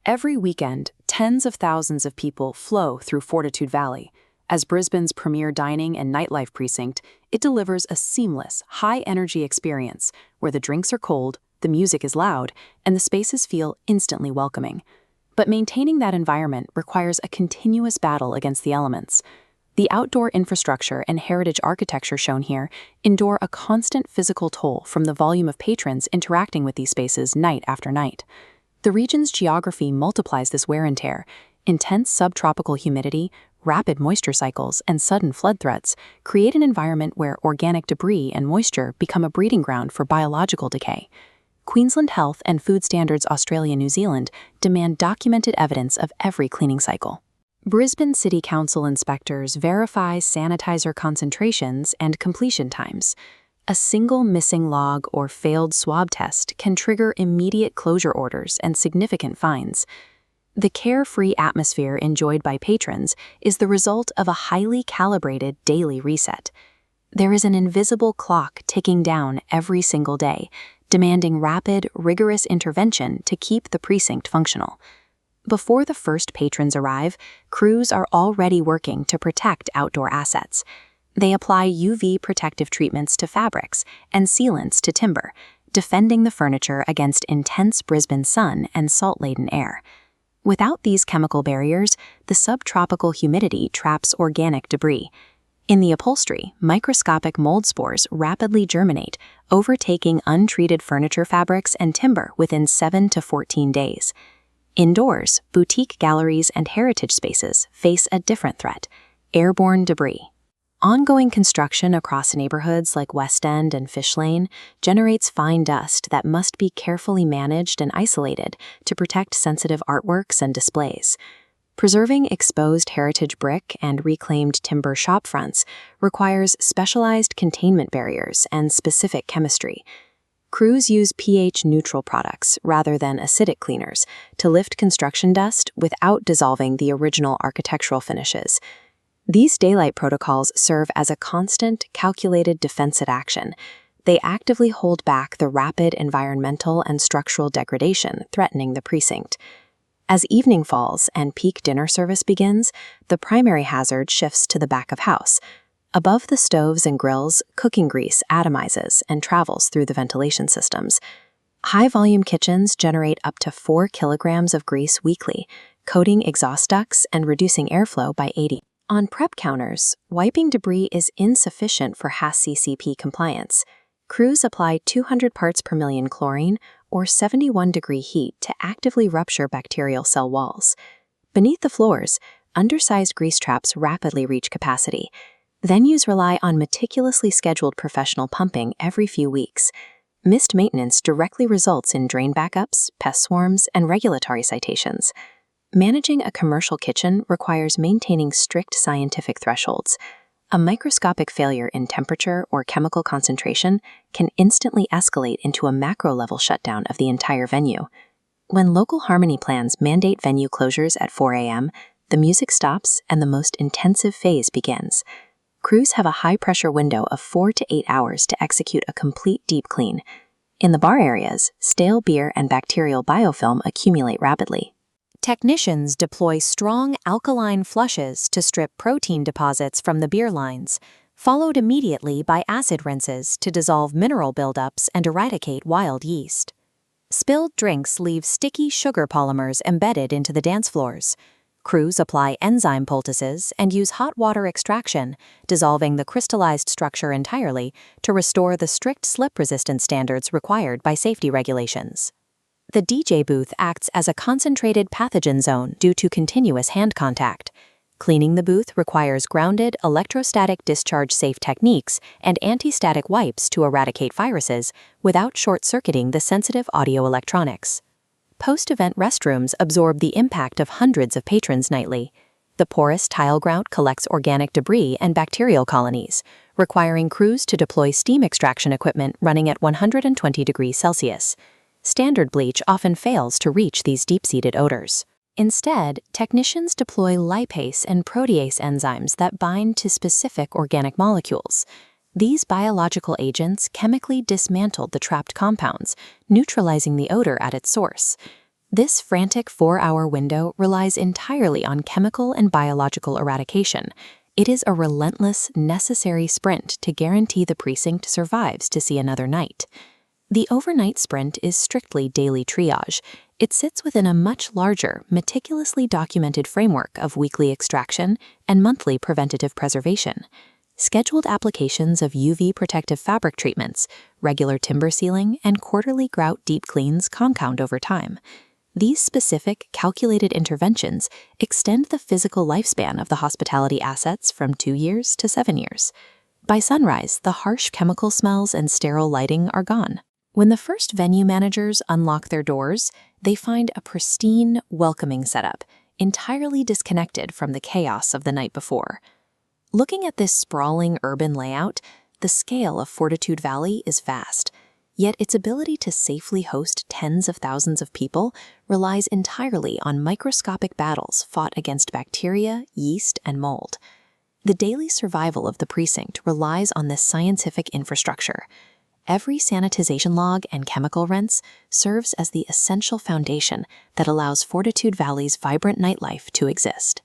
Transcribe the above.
Every weekend, tens of thousands of people flow through Fortitude Valley. As Brisbane's premier dining and nightlife precinct, it delivers a seamless, high-energy experience where the drinks are cold, the music is loud, and the spaces feel instantly welcoming. But maintaining that environment requires a continuous battle against the elements. The outdoor infrastructure and heritage architecture shown here endure a constant physical toll from the volume of patrons interacting with these spaces night after night. The region's geography multiplies this wear and tear. Intense subtropical humidity, rapid moisture cycles, and sudden flood threats create an environment where organic debris and moisture become a breeding ground for biological decay. Queensland Health and Food Standards Australia New Zealand demand documented evidence of every cleaning cycle. Brisbane City Council inspectors verify sanitizer concentrations and completion times. A single missing log or failed swab test can trigger immediate closure orders and significant fines. The carefree atmosphere enjoyed by patrons is the result of a highly calibrated daily reset. There is an invisible clock ticking down every single day, demanding rapid, rigorous intervention to keep the precinct functional. Before the first patrons arrive, crews are already working to protect outdoor assets. They apply UV protective treatments to fabrics and sealants to timber, defending the furniture against intense Brisbane sun and salt-laden air. Without these chemical barriers, the subtropical humidity traps organic debris. In the upholstery, microscopic mold spores rapidly germinate, overtaking untreated furniture fabrics and timber within 7 to 14 days. Indoors, boutique galleries and heritage spaces face a different threat: airborne debris. Ongoing construction across neighborhoods like West End and Fish Lane generates fine dust that must be carefully managed and isolated to protect sensitive artworks and displays. Preserving exposed heritage brick and reclaimed timber shopfronts requires specialized containment barriers and specific chemistry. Crews use pH-neutral products rather than acidic cleaners to lift construction dust without dissolving the original architectural finishes. These daylight protocols serve as a constant, calculated defensive action. They actively hold back the rapid environmental and structural degradation threatening the precinct. As evening falls and peak dinner service begins, the primary hazard shifts to the back of house. Above the stoves and grills, cooking grease atomizes and travels through the ventilation systems. High-volume kitchens generate up to 4 kilograms of grease weekly, coating exhaust ducts and reducing airflow by 80%. On prep counters, wiping debris is insufficient for HACCP compliance. Crews apply 200 parts per million chlorine or 71-degree heat to actively rupture bacterial cell walls. Beneath the floors, undersized grease traps rapidly reach capacity. Venues rely on meticulously scheduled professional pumping every few weeks. Missed maintenance directly results in drain backups, pest swarms, and regulatory citations. Managing a commercial kitchen requires maintaining strict scientific thresholds. A microscopic failure in temperature or chemical concentration can instantly escalate into a macro-level shutdown of the entire venue. When local harmony plans mandate venue closures at 4 a.m., the music stops and the most intensive phase begins. Crews have a high-pressure window of 4 to 8 hours to execute a complete deep clean. In the bar areas, stale beer and bacterial biofilm accumulate rapidly. Technicians deploy strong alkaline flushes to strip protein deposits from the beer lines, followed immediately by acid rinses to dissolve mineral buildups and eradicate wild yeast. Spilled drinks leave sticky sugar polymers embedded into the dance floors. Crews apply enzyme poultices and use hot water extraction, dissolving the crystallized structure entirely to restore the strict slip-resistance standards required by safety regulations. The DJ booth acts as a concentrated pathogen zone due to continuous hand contact. Cleaning the booth requires grounded electrostatic discharge-safe techniques and anti-static wipes to eradicate viruses without short-circuiting the sensitive audio electronics. Post-event restrooms absorb the impact of hundreds of patrons nightly. The porous tile grout collects organic debris and bacterial colonies, requiring crews to deploy steam extraction equipment running at 120 degrees Celsius. Standard bleach often fails to reach these deep-seated odors. Instead, technicians deploy lipase and protease enzymes that bind to specific organic molecules. These biological agents chemically dismantled the trapped compounds, neutralizing the odor at its source. This frantic 4-hour window relies entirely on chemical and biological eradication. It is a relentless, necessary sprint to guarantee the precinct survives to see another night. The overnight sprint is strictly daily triage. It sits within a much larger, meticulously documented framework of weekly extraction and monthly preventative preservation. Scheduled applications of UV protective fabric treatments, regular timber sealing, and quarterly grout deep cleans compound over time. These specific, calculated interventions extend the physical lifespan of the hospitality assets from 2 years to 7 years. By sunrise, the harsh chemical smells and sterile lighting are gone. When the first venue managers unlock their doors, they find a pristine, welcoming setup, entirely disconnected from the chaos of the night before. Looking at this sprawling urban layout, the scale of Fortitude Valley is vast. Yet its ability to safely host tens of thousands of people relies entirely on microscopic battles fought against bacteria, yeast, and mold. The daily survival of the precinct relies on this scientific infrastructure. Every sanitization log and chemical rinse serves as the essential foundation that allows Fortitude Valley's vibrant nightlife to exist.